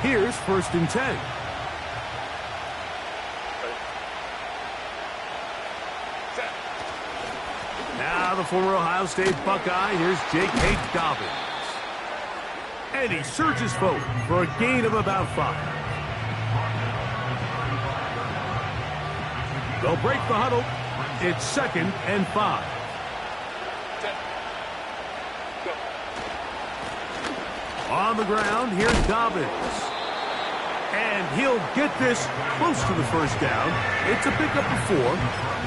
Here's 1st and 10. Now the former Ohio State Buckeye, here's J.K. Dobbins. And he surges forward for a gain of about 5. They'll break the huddle. It's 2nd and 5. On the ground, here's Dobbins. And he'll get this close to the 1st down. It's a pickup of 4,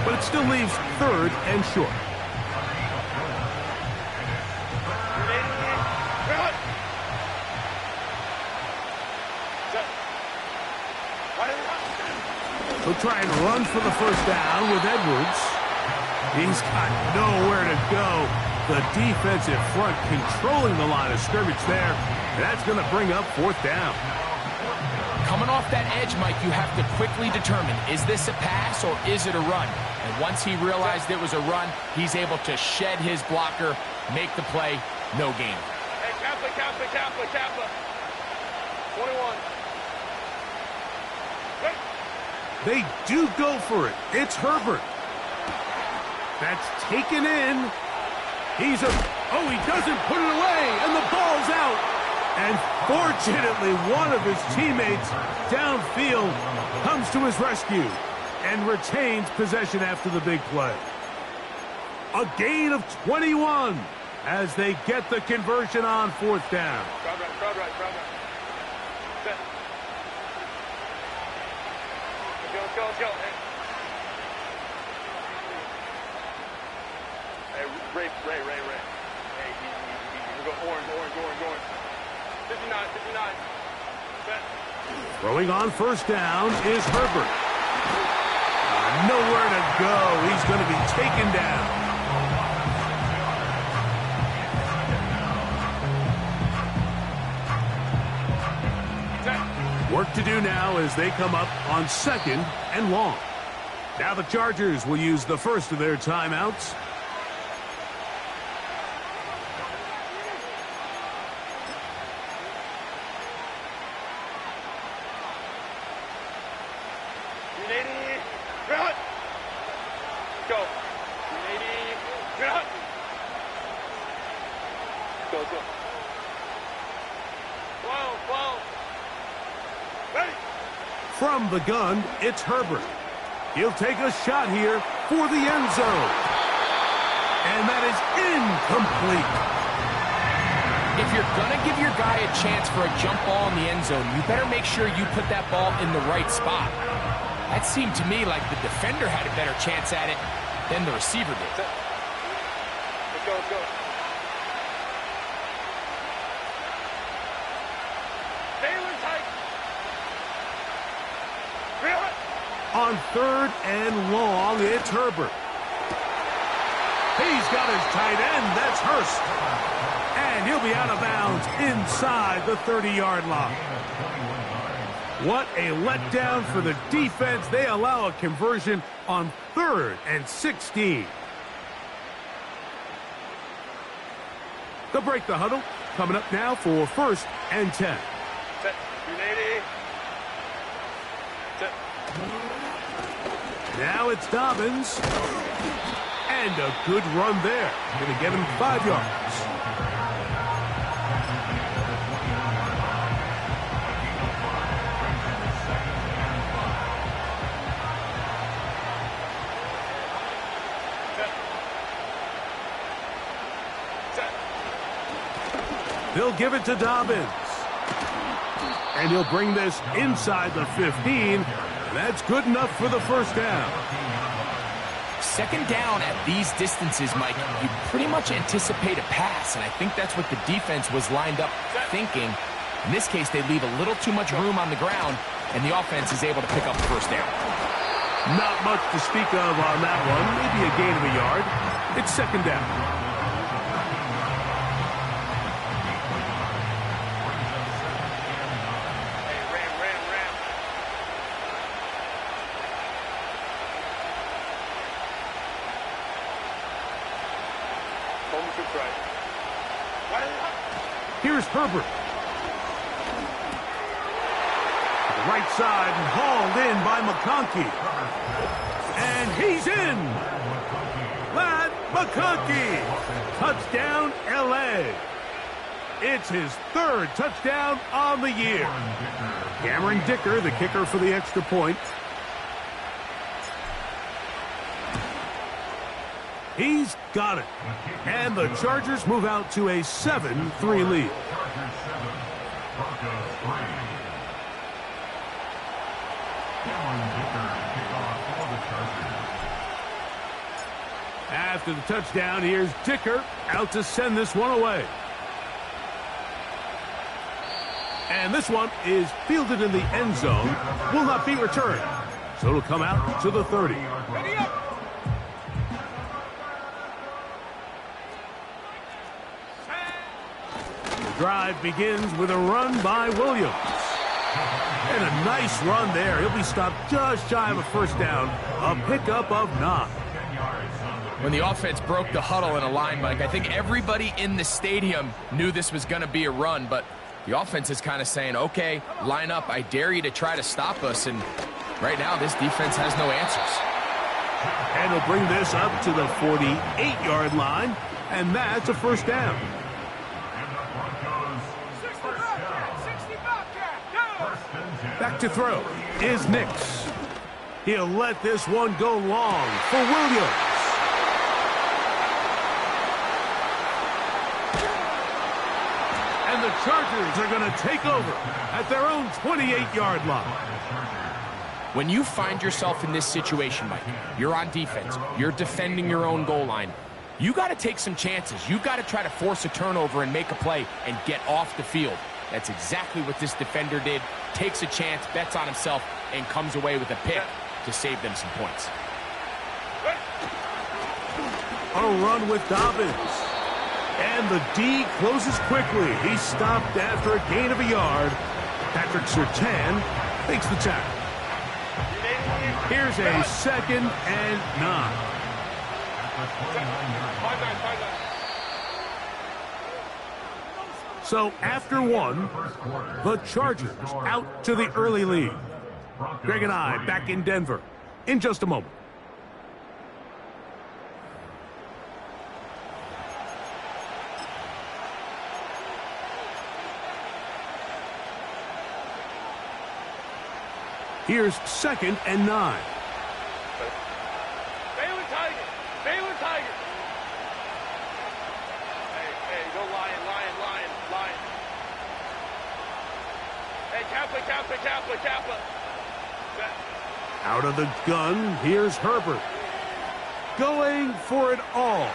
but it still leaves 3rd and short. He'll try and run for the 1st down with Edwards. He's got nowhere to go. The defensive front controlling the line of scrimmage there. That's going to bring up 4th down. Coming off that edge, Mike, you have to quickly determine, is this a pass or is it a run? And once he realized it was a run, he's able to shed his blocker, make the play, no gain. Hey, Kappa. 21. They do go for it. It's Herbert. That's taken in. He doesn't put it away, and the ball's out. And fortunately, one of his teammates downfield comes to his rescue and retains possession after the big play. A gain of 21 as they get the conversion on 4th down. Crowd right. Set. Let's go. Hey, Ray. Hey, we go orange. 59. Set. Throwing on 1st down is Herbert. Nowhere to go. He's going to be taken down. Work to do now as they come up on 2nd and long. Now the Chargers will use the first of their timeouts. Go. Whoa. Ready. From the gun, it's Herbert. He'll take a shot here for the end zone. And that is incomplete. If you're going to give your guy a chance for a jump ball in the end zone, you better make sure you put that ball in the right spot. That seemed to me like the defender had a better chance at it than the receiver did. Let's go. Taylor tight. On 3rd and long, it's Herbert. He's got his tight end. That's Hurst. And he'll be out of bounds inside the 30-yard line. What a letdown for the defense. They allow a conversion on 3rd and 16. They'll break the huddle. Coming up now for 1st and 10. Set. 380. Set. Now it's Dobbins. And a good run there. Going to get him 5 yards. They'll give it to Dobbins. And he'll bring this inside the 15. That's good enough for the 1st down. 2nd down at these distances, Mike, you pretty much anticipate a pass, and I think that's what the defense was lined up thinking. In this case, they leave a little too much room on the ground, and the offense is able to pick up the 1st down. Not much to speak of on that one. Maybe a gain of a yard. It's 2nd down. Right. Here's Herbert. right side and hauled in by McConkey. And he's in. Lad McConkey. Touchdown, L.A. It's his third touchdown on the year. Cameron Dicker, the kicker for the extra point. He's got it. And the Chargers move out to a 7-3 lead. After the touchdown, here's Dicker out to send this one away. And this one is fielded in the end zone. Will not be returned. So it'll come out to the 30. The drive begins with a run by Williams. And a nice run there. He'll be stopped just shy of a first down. A pickup of 9. When the offense broke the huddle in a line, Mike, I think everybody in the stadium knew this was going to be a run, but the offense is kind of saying, okay, line up. I dare you to try to stop us. And right now, this defense has no answers. And he'll bring this up to the 48-yard line, and that's a first down. Back to throw is Nix. He'll let this one go long for Williams. And the Chargers are going to take over at their own 28-yard line. When you find yourself in this situation, Mike, you're on defense, you're defending your own goal line, you got to take some chances. You got to try to force a turnover and make a play and get off the field. That's exactly what this defender did. Takes a chance, bets on himself, and comes away with a pick to save them some points. On a run with Dobbins. And the D closes quickly. He's stopped after a gain of a yard. Patrick Surtain takes the tackle. Here's a 2nd and 9. So after one, the Chargers out to the early lead. Greg and I back in Denver in just a moment. Here's 2nd and 9. Baylor Tiger. Hey, go Lion. Hey, Kappa. Out of the gun, here's Herbert. Going for it all.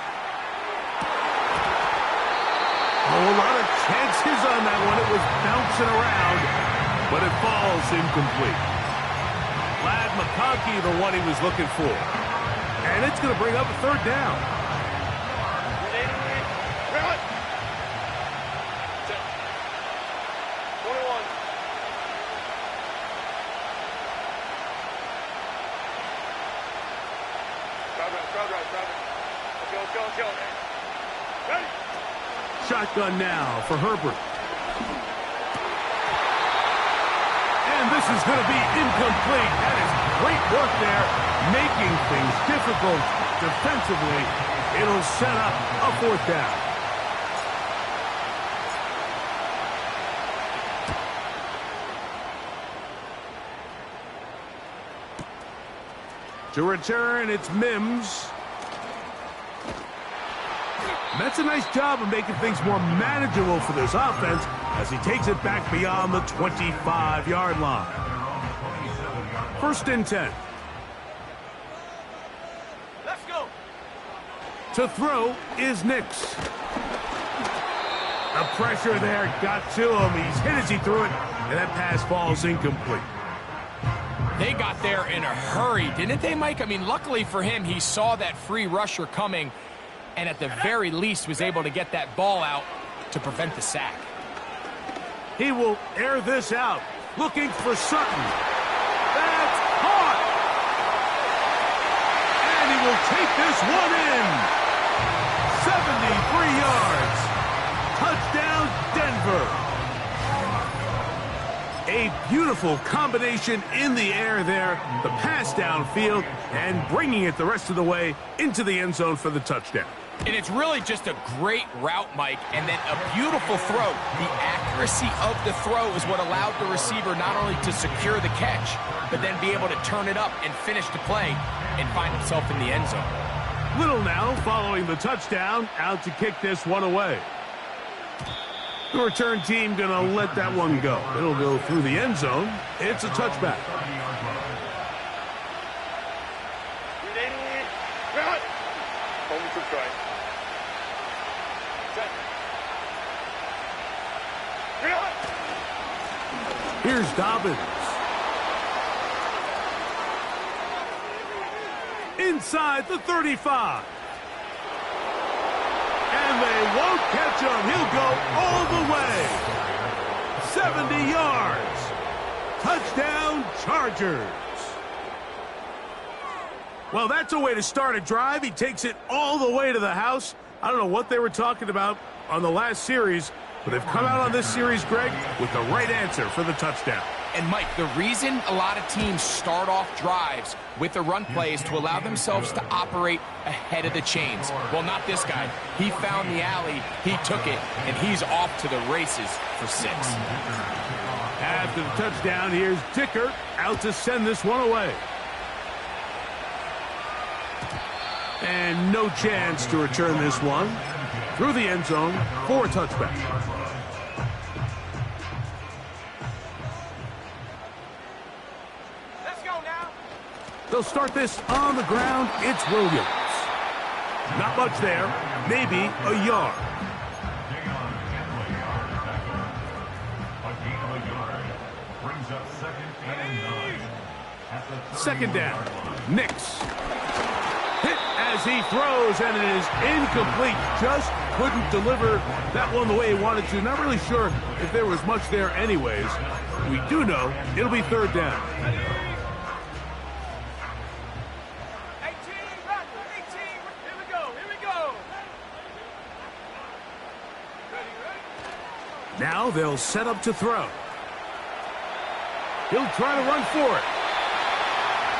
Oh, a lot of chances on that one. It was bouncing around, but it falls incomplete. Lad McConkey, the one he was looking for. And it's going to bring up a 3rd down. Let's go. Ready? Shotgun now for Herbert. And this is going to be incomplete. That is great work there, making things difficult defensively. It'll set up a 4th down. To return, it's Mims. That's a nice job of making things more manageable for this offense as he takes it back beyond the 25-yard line. 1st and 10. Let's go. To throw is Nix. The pressure there got to him. He's hit as he threw it, and that pass falls incomplete. They got there in a hurry, didn't they, Mike? I mean, luckily for him, he saw that free rusher coming, and at the very least was able to get that ball out to prevent the sack. He will air this out, looking for Sutton. That's caught! And he will take this one in. 73 yards. Touchdown, Denver. A beautiful combination in the air there, the pass downfield, and bringing it the rest of the way into the end zone for the touchdown. And it's really just a great route, Mike, and then a beautiful throw. The accuracy of the throw is what allowed the receiver not only to secure the catch, but then be able to turn it up and finish the play and find himself in the end zone. Little now following the touchdown, out to kick this one away. The return team going to let that one go. It'll go through the end zone. It's a touchback. Home to try. Here's Dobbins. Inside the 35. And they won't catch him. He'll go all the way. 70 yards. Touchdown, Chargers. Well, that's a way to start a drive. He takes it all the way to the house. I don't know what they were talking about on the last series, but they've come out on this series, Greg, with the right answer for the touchdown. And, Mike, the reason a lot of teams start off drives with a run play is to allow themselves to operate ahead of the chains. Well, not this guy. He found the alley, he took it, and he's off to the races for 6. After the touchdown, here's Dicker out to send this one away. And no chance to return this one through the end zone for a touchback. Let's go now. They'll start this on the ground. It's Williams. Not much there. Maybe a yard. Second down. Nix. Hit as he throws, and it is incomplete. Just couldn't deliver that one the way he wanted to. Not really sure if there was much there anyways. We do know it'll be third down. 18, back, 18. Here we go, here we go. Ready? Now they'll set up to throw. He'll try to run for it.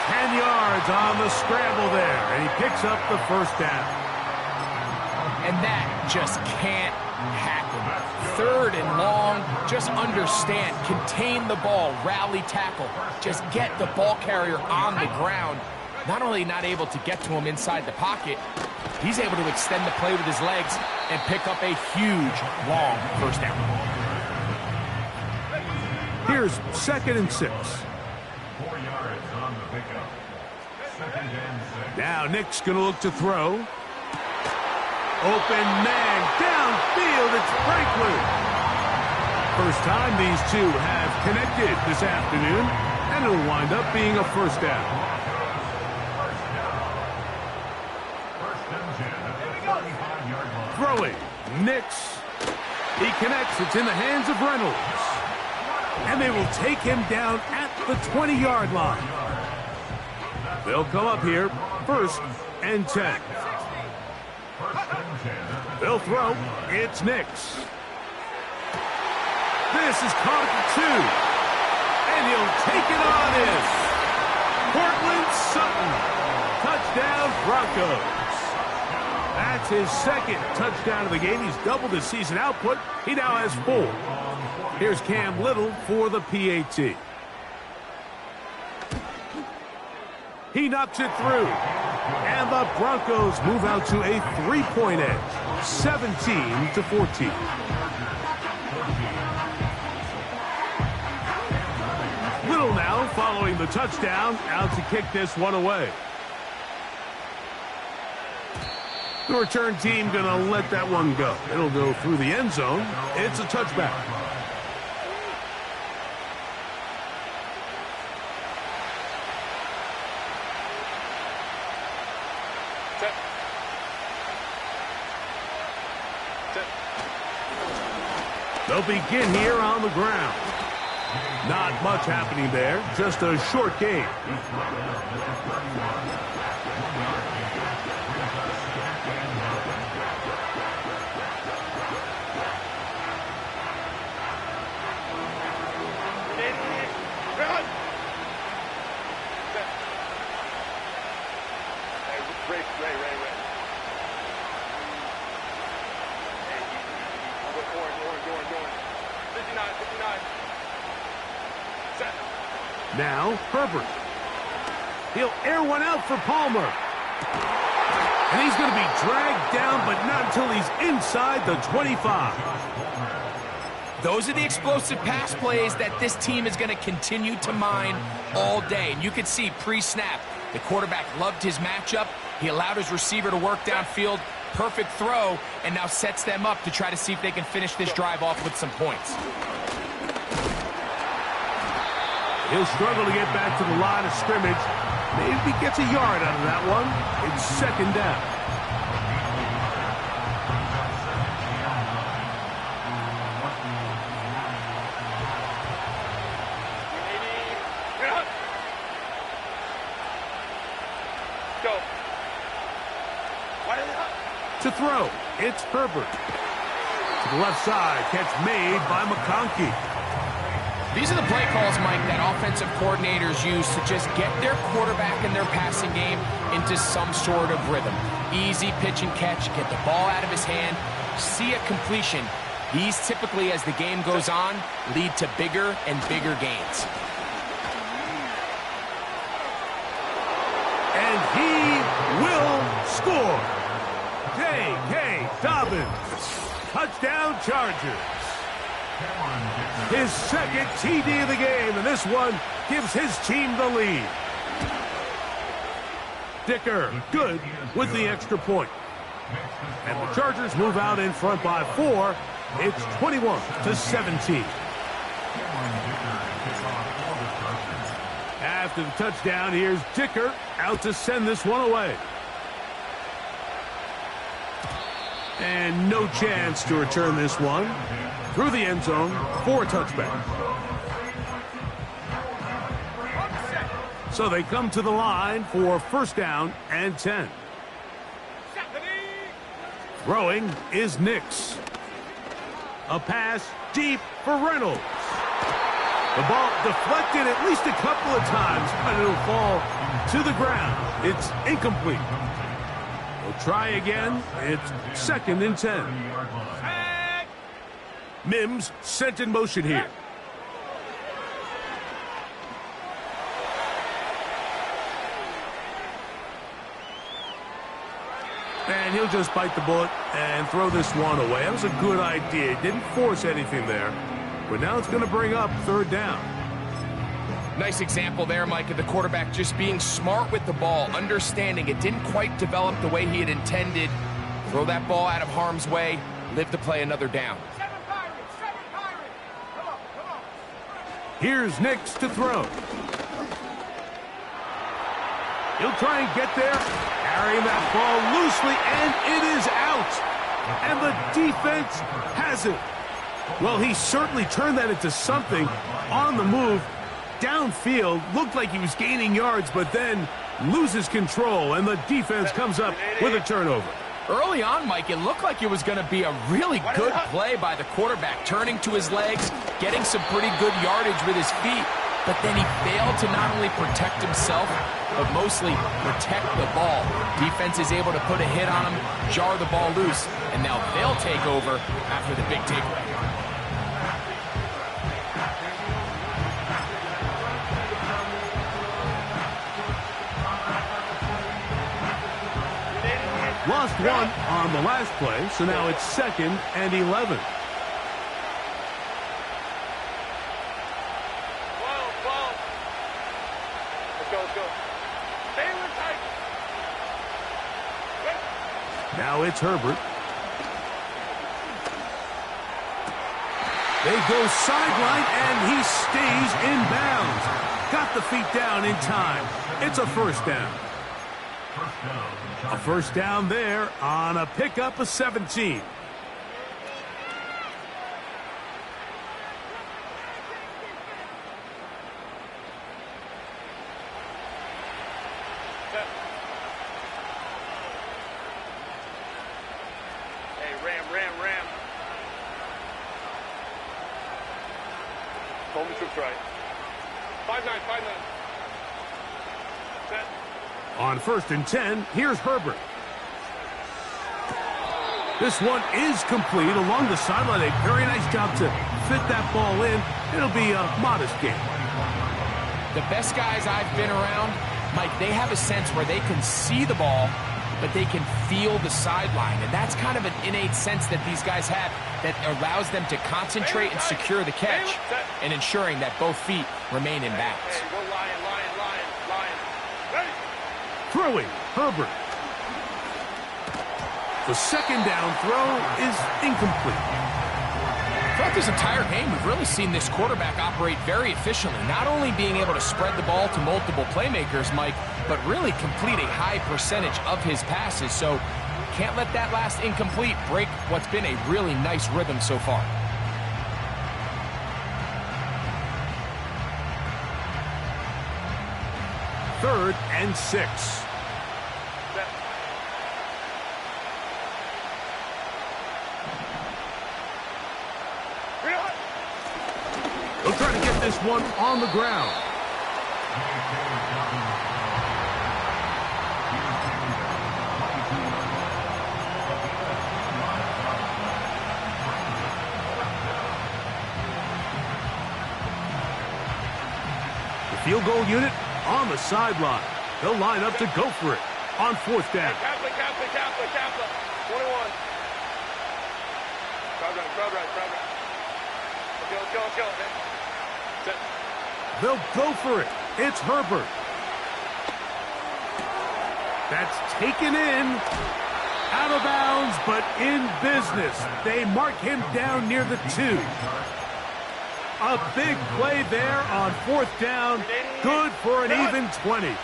10 yards on the scramble there, and he picks up the first down. And that just can't happen. Third and long, just understand, contain the ball, rally tackle, just get the ball carrier on the ground. Not only not able to get to him inside the pocket, he's able to extend the play with his legs and pick up a huge, long first down. Here's 2nd and 6. Now Nick's going to look to throw. Open man downfield. It's Franklin. First time these two have connected this afternoon, and it'll wind up being a first down. Throwing. Nix. He connects. It's in the hands of Reynolds. And they will take him down at the 20-yard line. They'll come up here, 1st and 10. They'll throw. It's Nix. This is caught at the 2. And he'll take it on in. Cortland Sutton. Touchdown, Broncos. That's his 2nd touchdown of the game. He's doubled his season output. He now has 4. Here's Cam Little for the PAT. He knocks it through. And the Broncos move out to a 3-point edge, 17-14. Little now following the touchdown, out to kick this one away. The return team going to let that one go. It'll go through the end zone. It's a touchback. They'll begin here on the ground. Not much happening there, just a short game. Orange. 59. Set. Now, Herbert. He'll air one out for Palmer. And he's going to be dragged down, but not until he's inside the 25. Those are the explosive pass plays that this team is going to continue to mine all day. And you can see pre-snap, the quarterback loved his matchup. He allowed his receiver to work downfield. Perfect throw, and now sets them up to try to see if they can finish this drive off with some points. He'll struggle to get back to the line of scrimmage. Maybe gets a yard out of that one. It's second down. Go. To throw, it's Herbert. To the left side, catch made by McConkey. These are the play calls, Mike, that offensive coordinators use to just get their quarterback and their passing game into some sort of rhythm. Easy pitch and catch, get the ball out of his hand, see a completion. These typically, as the game goes on, lead to bigger and bigger gains. And he will score. J.K. Dobbins. Touchdown Chargers. His second TD of the game, and this one gives his team the lead. Dicker, good with the extra point. And the Chargers move out in front by 4. It's 21-17. After the touchdown, here's Dicker out to send this one away. And no chance to return this one through the end zone for a touchback. So they come to the line for first down and 10. Throwing is Nix. A pass deep for Reynolds. The ball deflected at least a couple of times, but it'll fall to the ground. It's incomplete. We'll try again. It's second and 10. Mims sent in motion here. And he'll just bite the bullet and throw this one away. That was a good idea. Didn't force anything there. But now it's going to bring up third down. Nice example there, Mike, of the quarterback just being smart with the ball, understanding it didn't quite develop the way he had intended. Throw that ball out of harm's way, live to play another down. Here's Nix to throw. He'll try and get there, carrying that ball loosely, and it is out. And the defense has it. Well, he certainly turned that into something on the move. Downfield, looked like he was gaining yards, but then loses control, and the defense comes up with a turnover. Early on, Mike, it looked like it was going to be a really good play by the quarterback, turning to his legs, getting some pretty good yardage with his feet, but then he failed to not only protect himself, but mostly protect the ball. Defense is able to put a hit on him, jar the ball loose, and now they'll take over after the big takeaway. Lost one on the last play, so now it's second and 11. Let's go. Now it's Herbert. They go sideline, and he stays in bounds. Got the feet down in time. It's a first down. A first down there on a pickup of 17. Hey, ram. Home troops right. 5-9. Set. On first and 10, here's Herbert. This one is complete along the sideline. A very nice job to fit that ball in. It'll be a modest gain. The best guys I've been around, Mike, they have a sense where they can see the ball, but they can feel the sideline. And that's kind of an innate sense that these guys have that allows them to concentrate and secure the catch and ensuring that bounds feet remain in bounds. Throwing, Herbert. The second down throw is incomplete. Throughout this entire game, we've really seen this quarterback operate very efficiently, not only being able to spread the ball to multiple playmakers, Mike, but really complete a high percentage of his passes. So can't let that last incomplete break what's been a really nice rhythm so far. Third and 6. They'll try to get this one on the ground. The field goal unit on the sideline. They'll line up to go for it on fourth down. Kaplan. 21. Crowd right. Let's go, man. Set. They'll go for it. It's Herbert. That's taken in. Out of bounds, but in business. They mark him down near the 2. A big play there on fourth down. Good for an even 20.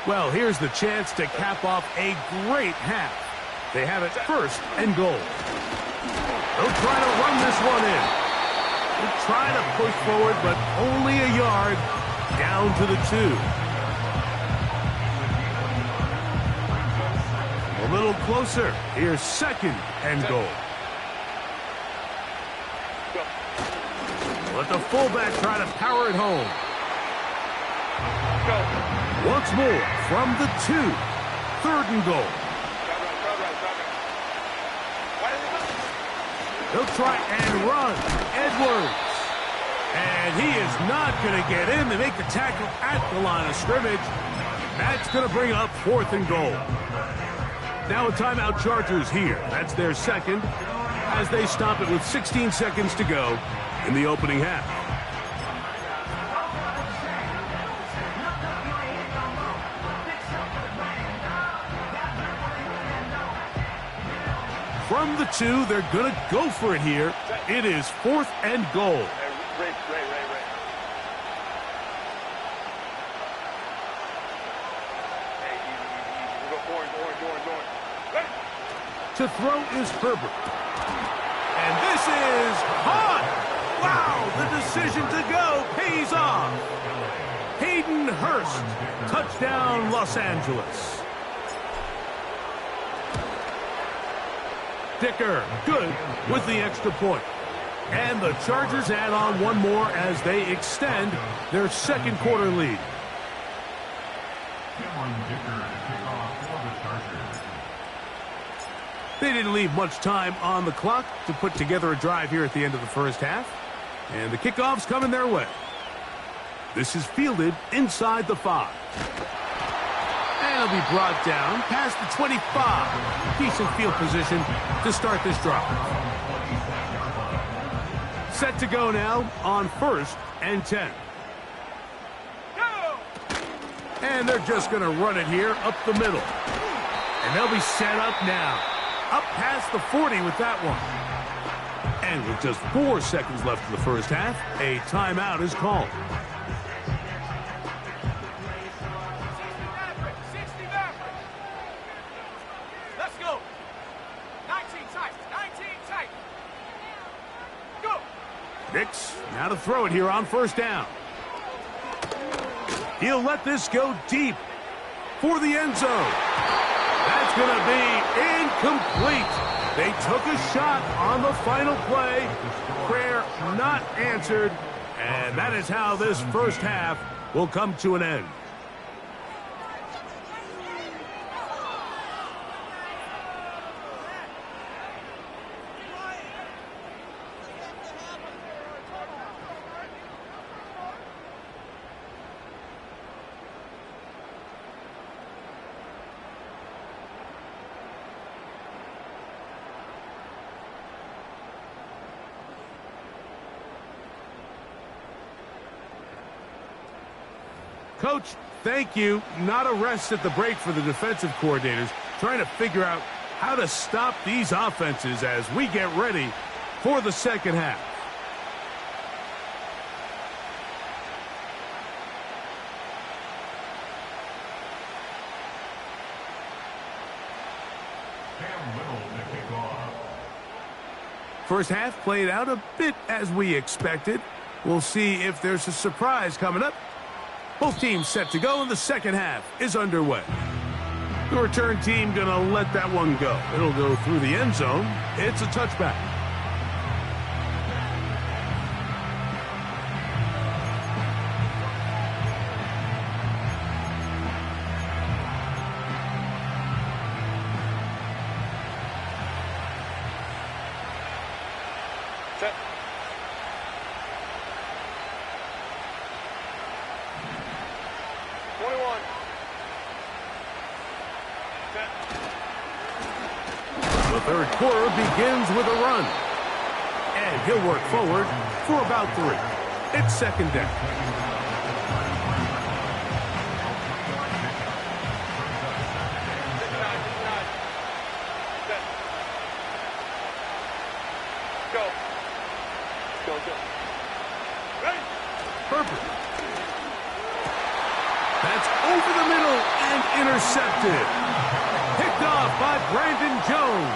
Well, here's the chance to cap off a great half. They have it first and goal. They'll try to run this one in. They'll try to push forward, but only a yard down to the 2. A little closer. Here's second and goal. Let the fullback try to power it home. Once more from the 2. Third and goal. They'll try and run. Edwards. And he is not going to get in. They make the tackle at the line of scrimmage. That's going to bring up fourth and goal. Now a timeout, Chargers here. That's their second as they stop it with 16 seconds to go in the opening half. From the 2, they're going to go for it here. It is fourth and goal. Ray. Hey, easy. We'll go orange. To throw is Herbert. And this is hot. Wow, the decision to go pays off. Hayden Hurst, touchdown Los Angeles. Dicker, good with the extra point. And the Chargers add on one more as they extend their second quarter lead. They didn't leave much time on the clock to put together a drive here at the end of the first half. And the kickoff's coming their way. This is fielded inside the 5. And it'll be brought down past the 25. Decent field position to start this drive. Set to go now on first and 10. And they're just going to run it here up the middle. And they'll be set up now. Up past the 40 with that one. And with just 4 seconds left in the first half, a timeout is called. Let's go. 19 tight. Go. Nix now to throw it here on first down. He'll let this go deep for the end zone. That's going to be incomplete. They took a shot on the final play. Prayer not answered. And that is how this first half will come to an end. Coach, thank you. Not a rest at the break for the defensive coordinators, trying to figure out how to stop these offenses as we get ready for the second half. First half played out a bit as we expected. We'll see if there's a surprise coming up. Both teams set to go, and the second half is underway. The return team gonna let that one go. It'll go through the end zone. It's a touchback. Set. The third quarter begins with a run. And he'll work forward for about 3. It's second down. Herbert. That's over the middle and intercepted. Picked off by Brandon Jones.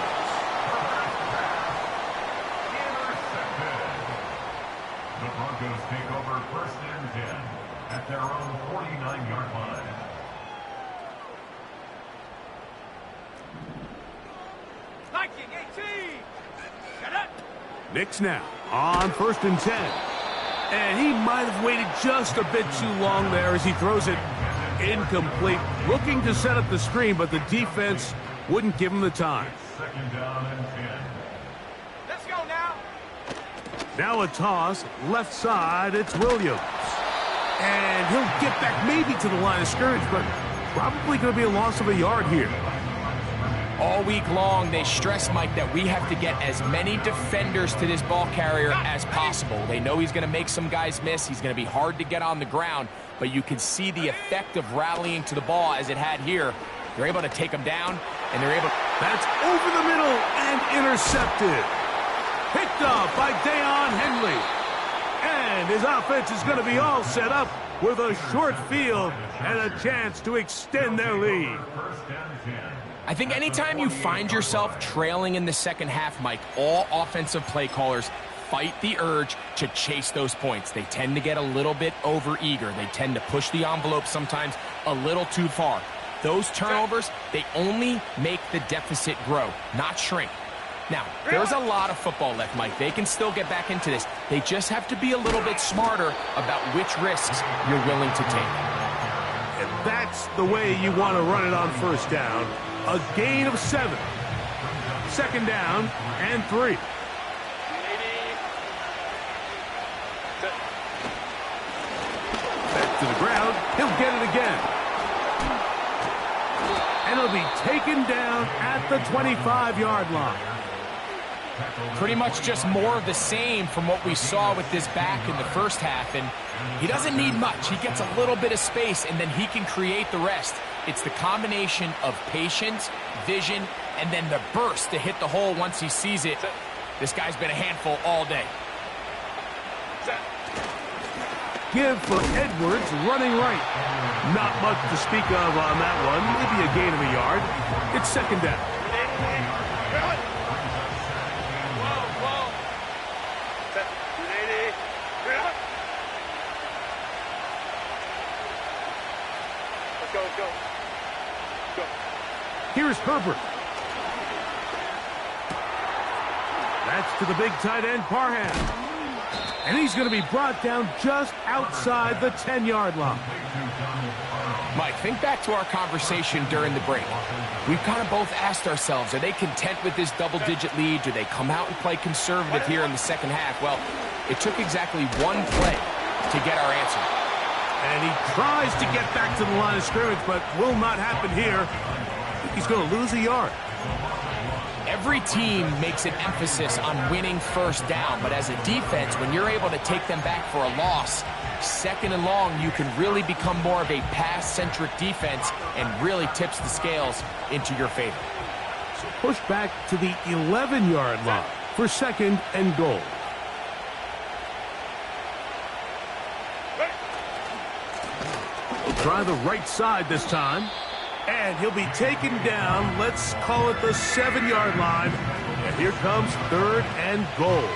The Broncos take over 1st and 10 at their own 49-yard line. Knicks now on 1st and 10. And he might have waited just a bit too long there as he throws it incomplete. Looking to set up the screen, but the defense wouldn't give him the time. 2nd down and 10. Let's go now. Now a toss, left side, it's Williams. And he'll get back maybe to the line of scrimmage, but probably going to be a loss of a yard here. All week long, they stress, Mike, that we have to get as many defenders to this ball carrier as possible. They know he's going to make some guys miss. He's going to be hard to get on the ground, but you can see the effect of rallying to the ball as it had here. They're able to take him down, and they're able... That's over the middle and intercepted. Picked off by Deion Henley. And his offense is going to be all set up with a short field and a chance to extend their lead. 1st and 10. I think anytime you find yourself trailing in the second half, Mike, all offensive play callers fight the urge to chase those points. They tend to get a little bit overeager. They tend to push the envelope sometimes a little too far. Those turnovers, they only make the deficit grow, not shrink. Now, there's a lot of football left, Mike. They can still get back into this. They just have to be a little bit smarter about which risks you're willing to take. And that's the way you want to run it on 1st down. A gain of 7. 2nd down and 3. Back to the ground. He'll get it again. And he'll be taken down at the 25-yard line. Pretty much just more of the same from what we saw with this back in the first half. And he doesn't need much. He gets a little bit of space, and then he can create the rest. It's the combination of patience, vision, and then the burst to hit the hole once he sees it. This guy's been a handful all day. Give for Edwards running right. Not much to speak of on that one. Maybe a gain of a yard. It's 2nd down. Here's Herbert. That's to the big tight end, Parham. And he's going to be brought down just outside the 10-yard line. Mike, think back to our conversation during the break. We've kind of both asked ourselves, are they content with this double-digit lead? Do they come out and play conservative here in the second half? Well, it took exactly one play to get our answer. And he tries to get back to the line of scrimmage, but will not happen here. He's going to lose a yard. Every team makes an emphasis on winning 1st down, but as a defense, when you're able to take them back for a loss, second and long, you can really become more of a pass-centric defense and really tips the scales into your favor. So push back to the 11-yard line for second and goal. He'll try the right side this time. And he'll be taken down, let's call it the 7-yard line. And here comes third and goal.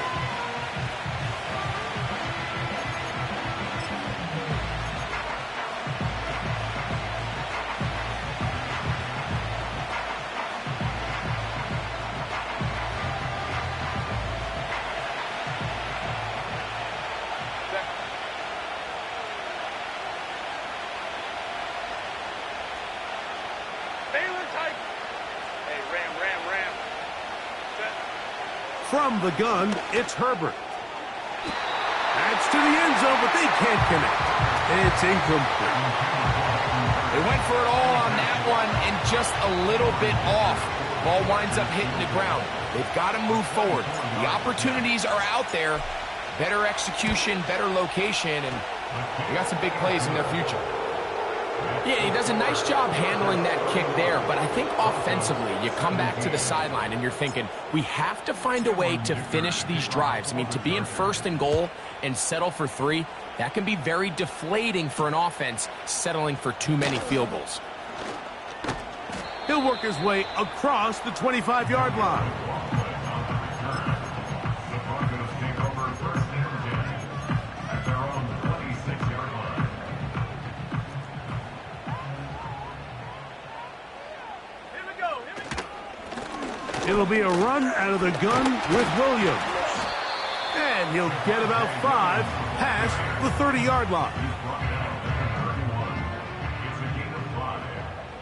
From the gun, it's Herbert. That's to the end zone, but they can't connect. It's incomplete. They went for it all on that one and just a little bit off. Ball winds up hitting the ground. They've got to move forward. The opportunities are out there. Better execution, better location, and they got some big plays in their future. Yeah, he does a nice job handling that kick there, but I think offensively, you come back to the sideline and you're thinking, we have to find a way to finish these drives. I mean, to be in first and goal and settle for 3, that can be very deflating for an offense settling for too many field goals. He'll work his way across the 25-yard line. It'll be a run out of the gun with Williams. And he'll get about 5 past the 30-yard line. It's a gain of 5.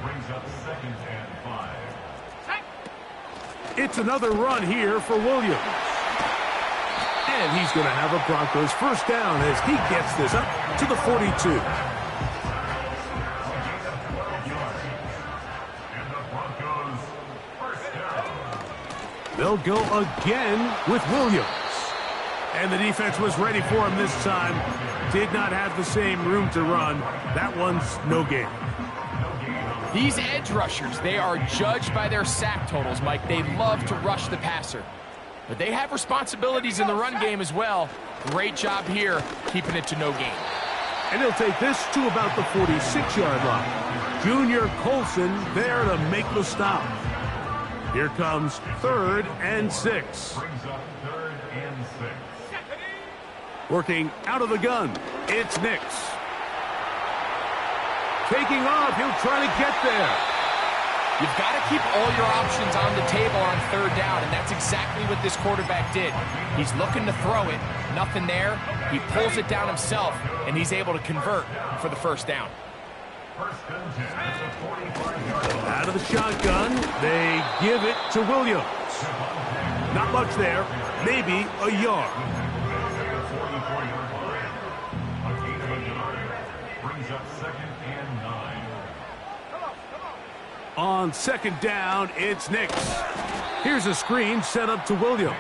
Brings up second and 5. It's another run here for Williams. And he's going to have a Broncos first down as he gets this up to the 42. They'll go again with Williams. And the defense was ready for him this time. Did not have the same room to run. That one's no gain. These edge rushers, they are judged by their sack totals, Mike. They love to rush the passer. But they have responsibilities in the run game as well. Great job here, keeping it to no gain. And he'll take this to about the 46-yard line. Junior Colson there to make the stop. Here comes third and 6. Brings up third and 6. Working out of the gun, it's Nix. Taking off, he'll try to get there. You've got to keep all your options on the table on third down, and that's exactly what this quarterback did. He's looking to throw it, nothing there. He pulls it down himself, and he's able to convert for the first down. First and 10 at the 45-yard line. Out of the shotgun, they give it to Williams. Not much there, maybe a yard. Brings up second and 9. On second down, it's Nix. Here's a screen set up to Williams.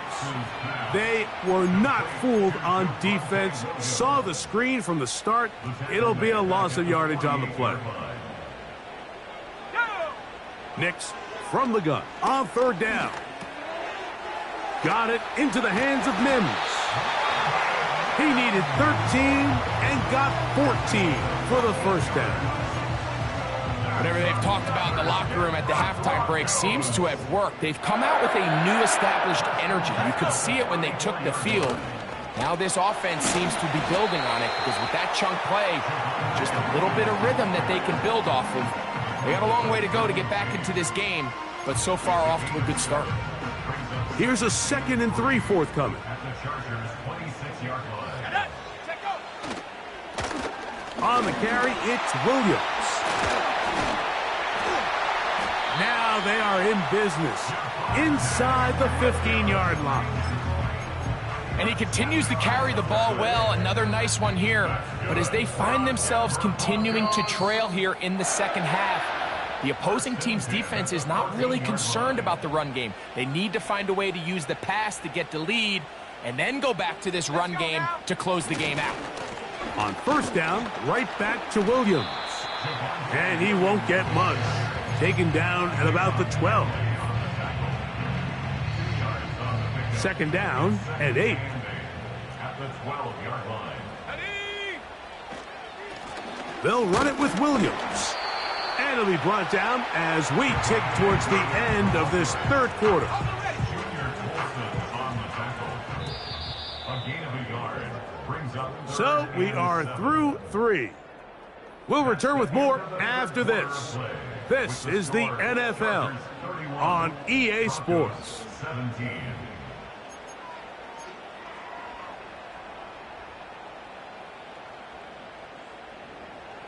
They were not fooled on defense. Saw the screen from the start. It'll be a loss of yardage on the play. Nix from the gun on third down. Got it into the hands of Mims. He needed 13 and got 14 for the first down. Whatever they've talked about in the locker room at the halftime break seems to have worked. They've come out with a new established energy. You could see it when they took the field. Now this offense seems to be building on it because with that chunk play, just a little bit of rhythm that they can build off of. They got a long way to go to get back into this game, but so far off to a good start. Here's a 2nd and 3 forthcoming. At the Chargers' 26-yard line. On the carry, it's Williams. Now they are in business inside the 15-yard line. And he continues to carry the ball well. Another nice one here. But as they find themselves continuing to trail here in the second half, the opposing team's defense is not really concerned about the run game. They need to find a way to use the pass to get the lead and then go back to this run game to close the game out. On first down, right back to Williams. And he won't get much. Taken down at about the 12. Second down and 8. At the 12-yard line. They'll run it with Williams. And it'll be brought down as we tick towards the end of this third quarter. So we are through 3. We'll return with more after this. This is the NFL on EA Sports.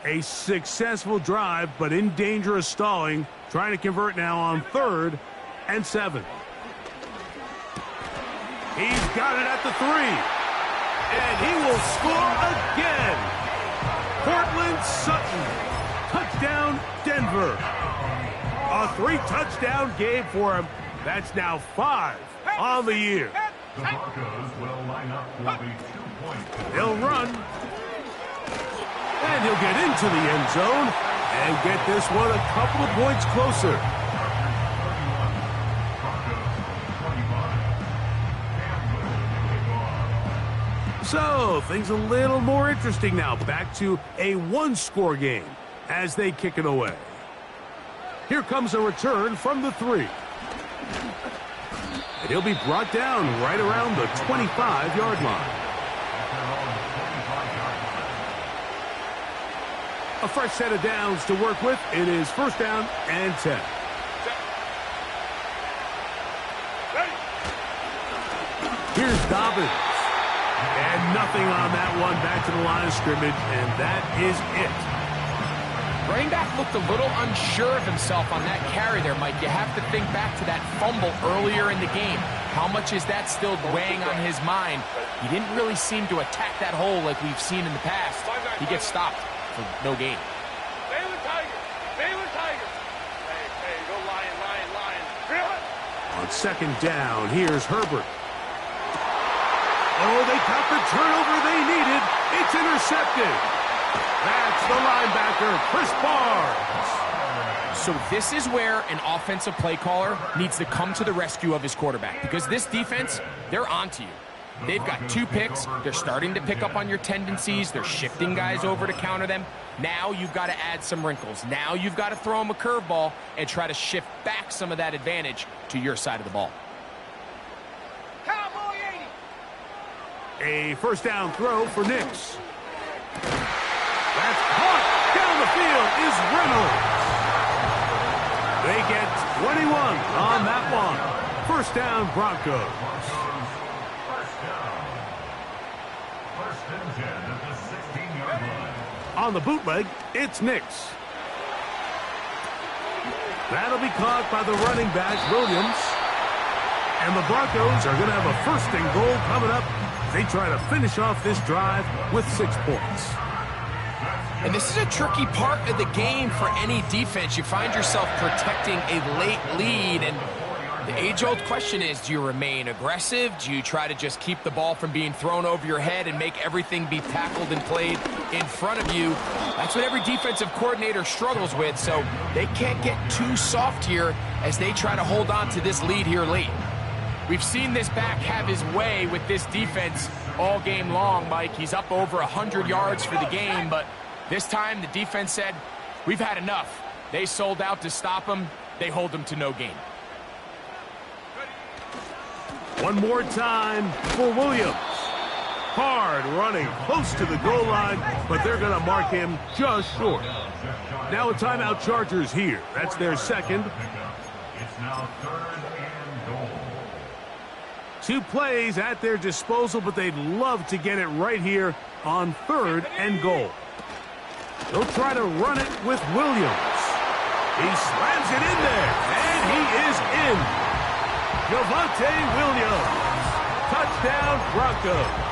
A successful drive, but in danger of stalling. Trying to convert now on 3rd and 7. He's got it at the 3. And he will score again. Cortland Sutton. Touchdown, Denver. A 3-touchdown game for him. That's now 5 on the year. The Broncos will line up for the 2-point. He'll run. And he'll get into the end zone and get this one a couple of points closer. So, things a little more interesting now. Back to a 1-score game as they kick it away. Here comes a return from the 3. And he'll be brought down right around the 25-yard line. A fresh set of downs to work with. It is first down and 10. Here's Dobbins. And nothing on that one. Back to the line of scrimmage, and that is it. Running back looked a little unsure of himself on that carry there, Mike. You have to think back to that fumble earlier in the game. How much is that still weighing on his mind? He didn't really seem to attack that hole like we've seen in the past. He gets stopped for no gain. Baylor Tigers! Baylor Tigers! Hey, go Lion, Lion, Lion. Reel it! On second down, here's Herbert. Oh, they got the turnover they needed. It's intercepted. That's the linebacker, Chris Barnes. So this is where an offensive play caller needs to come to the rescue of his quarterback, because this defense, they're onto you. They've got 2 picks. They're starting to pick up on your tendencies. They're shifting guys over to counter them. Now you've got to add some wrinkles. Now you've got to throw them a curveball and try to shift back some of that advantage to your side of the ball. Cowboy 80! A first down throw for Nix. That's caught. Down the field is Reynolds. They get 21 on that one. First down, Broncos. First and 10 at the 16-yard line. On the bootleg, it's Nix. That'll be caught by the running back, Williams. And the Broncos are going to have a first and goal coming up. They try to finish off this drive with 6 points. And this is a tricky part of the game for any defense. You find yourself protecting a late lead, and the age-old question is, do you remain aggressive? Do you try to just keep the ball from being thrown over your head and make everything be tackled and played in front of you? That's what every defensive coordinator struggles with, so they can't get too soft here as they try to hold on to this lead here late. We've seen this back have his way with this defense all game long, Mike. He's up over 100 yards for the game, but this time the defense said, we've had enough. They sold out to stop him. They hold him to no gain. One more time for Williams. Hard running close to the goal line, but they're going to mark him just short. Now a timeout, Chargers here. That's their second. It's now 3rd and goal. 2 plays at their disposal, but they'd love to get it right here on 3rd and goal. They'll try to run it with Williams. He slams it in there, and he is in. Javonte Williams. Touchdown, Broncos.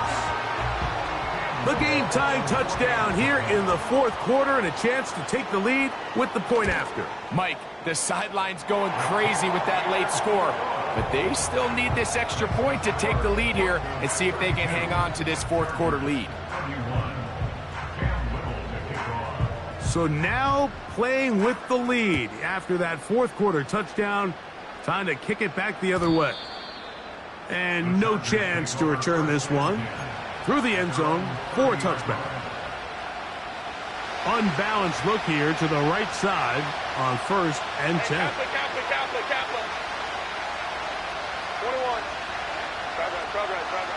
The game-tying touchdown here in the 4th quarter, and a chance to take the lead with the point after. Mike, the sideline's going crazy with that late score, but they still need this extra point to take the lead here and see if they can hang on to this 4th quarter lead. So now playing with the lead after that fourth quarter touchdown. Time to kick it back the other way. And no chance to return this one through the end zone for a touchback. Unbalanced look here to the right side on 1st and 10. Kaplan. 21. Drive right.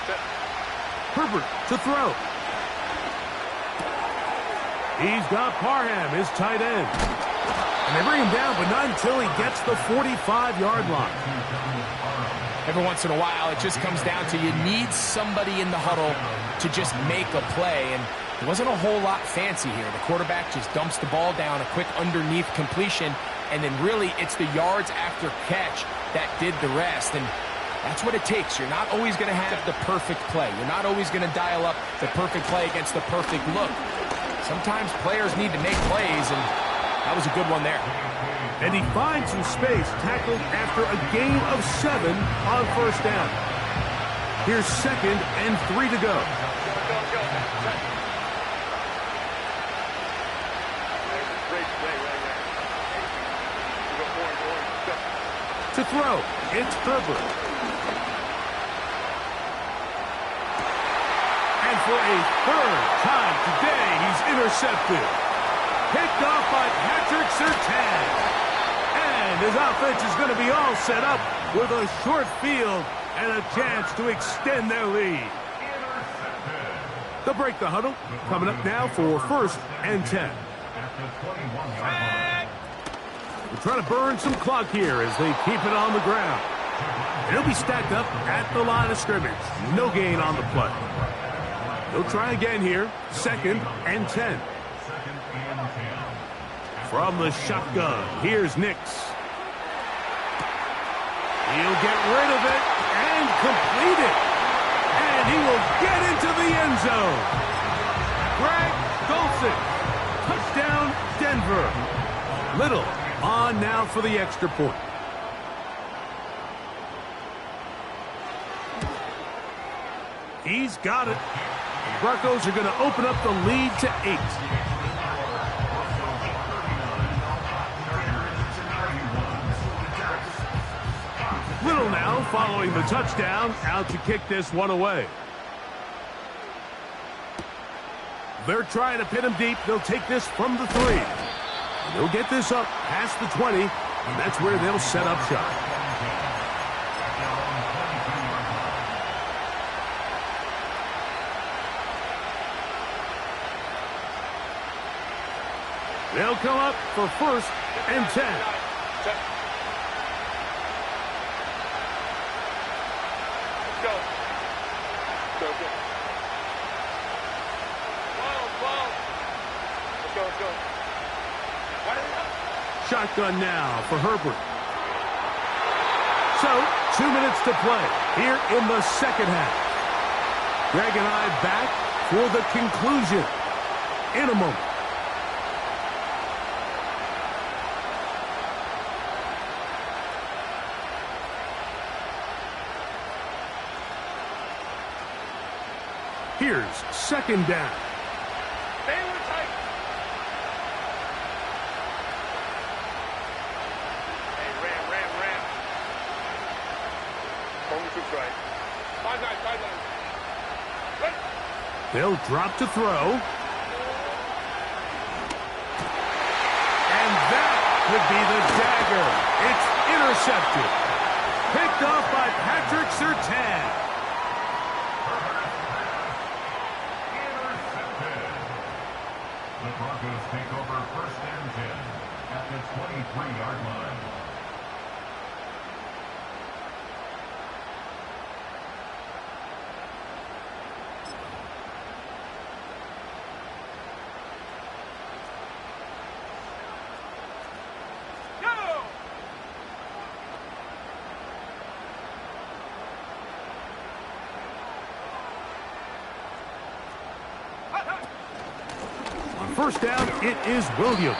Set. Herbert to throw. He's got Parham, his tight end. And they bring him down, but not until he gets the 45-yard line. Every once in a while, it just comes down to you need somebody in the huddle to just make a play. And there wasn't a whole lot fancy here. The quarterback just dumps the ball down, a quick underneath completion, and then really it's the yards after catch that did the rest. And that's what it takes. You're not always going to have the perfect play. You're not always going to dial up the perfect play against the perfect look. Sometimes players need to make plays, and that was a good one there. And he finds some space, tackled after a gain of 7 on 1st down. Here's 2nd and 3 to go. To throw, it's Herbert. And for a 3rd time today, he's intercepted. Picked off by Patrick Surtain. And his offense is going to be all set up with a short field and a chance to extend their lead. They'll break the huddle. Coming up now for 1st and 10. They're trying to burn some clock here as they keep it on the ground. It'll be stacked up at the line of scrimmage. No gain on the play. They'll try again here. 2nd and 10. From the shotgun, here's Nix. He'll get rid of it and complete it. And he will get into the end zone. Greg Dulcich. Touchdown, Denver. Little on now for the extra point. He's got it. The Broncos are going to open up the lead to 8. Little now following the touchdown, out to kick this one away. They're trying to pin him deep. They'll take this from the 3. They'll get this up past the 20, and that's where they'll set up shop. They'll come up for 1st and 10. Shotgun now for Herbert. So, 2 minutes to play here in the 2nd half. Greg and I back for the conclusion in a moment. Here's 2nd down. They'll drop to throw. And that could be the dagger. It's intercepted. Picked off by Patrick Surtain. The Broncos take over 1st and 10 at the 23-yard line. First down, it is Williams.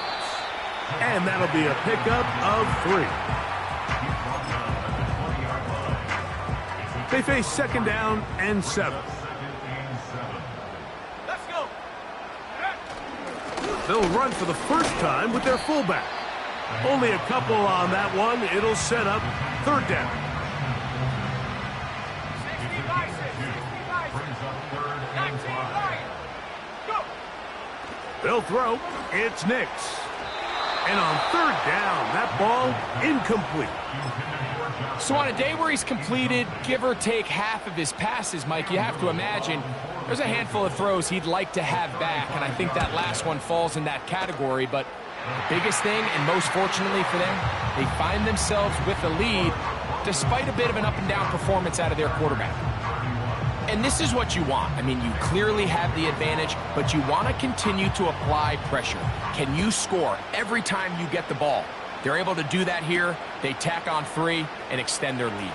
And that'll be a pickup of 3. They face 2nd down and 7. Let's go. They'll run for the first time with their fullback. Only a couple on that one. It'll set up third down. 60 by 6, 60 by 6. Brings up third and 19 5. by. Go. They'll throw. It's Nix. And on third down, that ball incomplete. So on a day where he's completed, give or take half of his passes, Mike, you have to imagine there's a handful of throws he'd like to have back, and I think that last one falls in that category. But the biggest thing, and most fortunately for them, they find themselves with a lead despite a bit of an up-and-down performance out of their quarterback. And this is what you want. I mean, you clearly have the advantage, but you want to continue to apply pressure. Can you score every time you get the ball? They're able to do that here. They tack on 3 and extend their lead.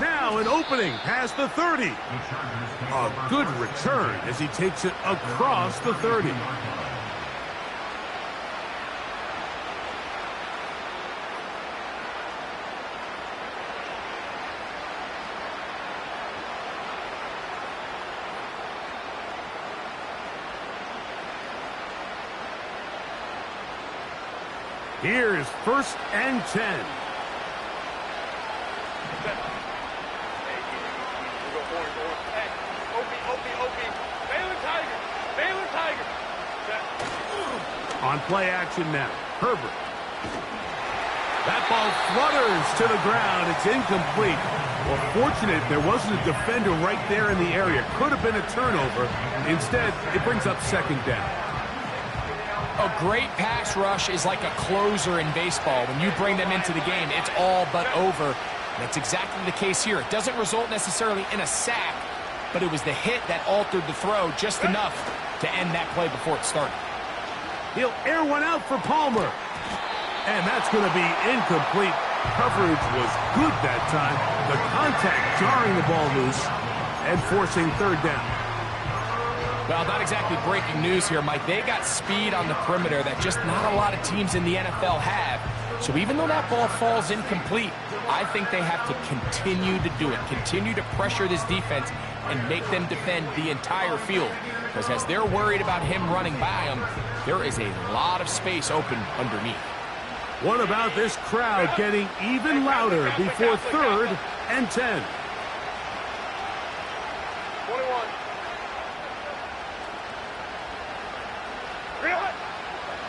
Now an opening past the 30. A good return as he takes it across the 30. Here's first and 10. On play action now, Herbert. That ball flutters to the ground. It's incomplete. Well, fortunate there wasn't a defender right there in the area. Could have been a turnover. Instead, it brings up second down. A great pass rush is like a closer in baseball. When you bring them into the game, it's all but over. That's exactly the case here. It doesn't result necessarily in a sack, but it was the hit that altered the throw just enough to end that play before it started. He'll air one out for Palmer. And that's going to be incomplete. Coverage was good that time. The contact jarring the ball loose and forcing third down. Well, not exactly breaking news here, Mike. They got speed on the perimeter that just not a lot of teams in the NFL have. So even though that ball falls incomplete, I think they have to continue to do it, continue to pressure this defense and make them defend the entire field. Because as they're worried about him running by them, there is a lot of space open underneath. What about this crowd getting even louder before third and 10? 21.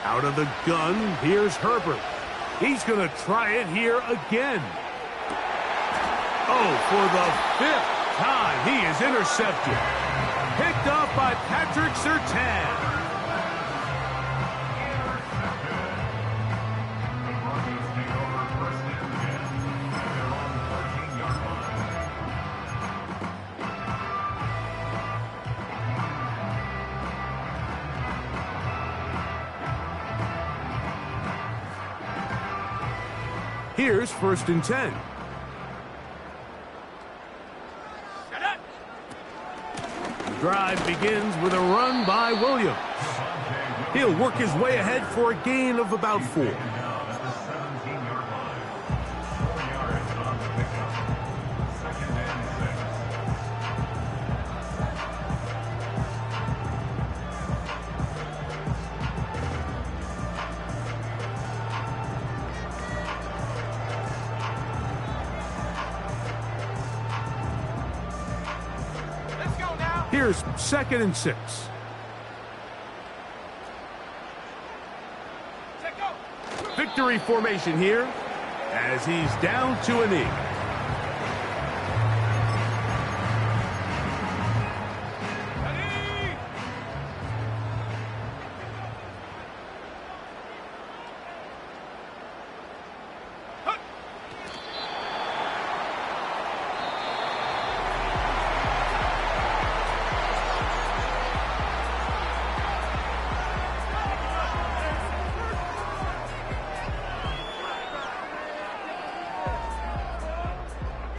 Out of the gun, here's Herbert. He's going to try it here again. Oh, for the 5th time, he is intercepted. Picked off by Patrick Surtain. Here's first and 10. The drive begins with a run by Williams. He'll work his way ahead for a gain of about 4. Here's second and 6. Victory formation here as he's down to a knee.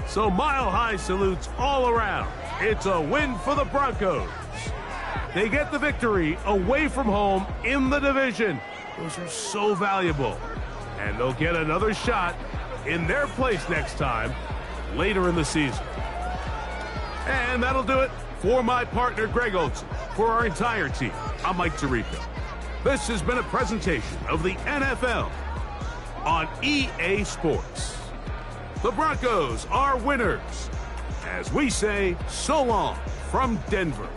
So mile-high salutes all around. It's a win for the Broncos. They get the victory away from home in the division. Those are so valuable. And they'll get another shot in their place next time later in the season. And that'll do it for my partner, Greg Olson, for our entire team. I'm Mike Tirico. This has been a presentation of the NFL on EA Sports. The Broncos are winners, as we say so long from Denver.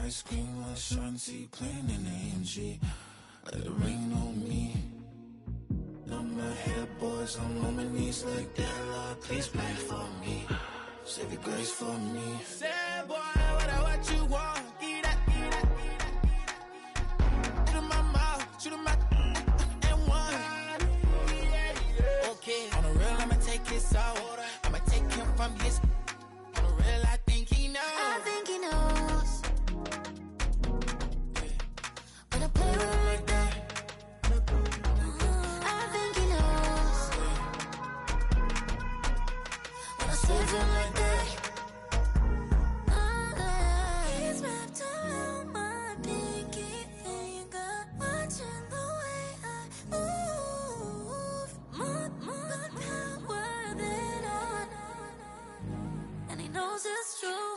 Ice cream, my shanty playing in AMG. Let it rain on me. On my head, boys, I'm on my knees like that. Lord, please pray for me. Save your grace for me. Say, boy, what you want? Give that, give that, give that. Shoot in my mouth, shoot in my and one. Okay, on the real, I'ma take his out. I'ma take him from his. On the real, I think he knows. I think he knows. When I play with him like that, I think he knows. When I save him like that, he's wrapped around my pinky finger, watching the way I move. More power than on, and he knows it's true.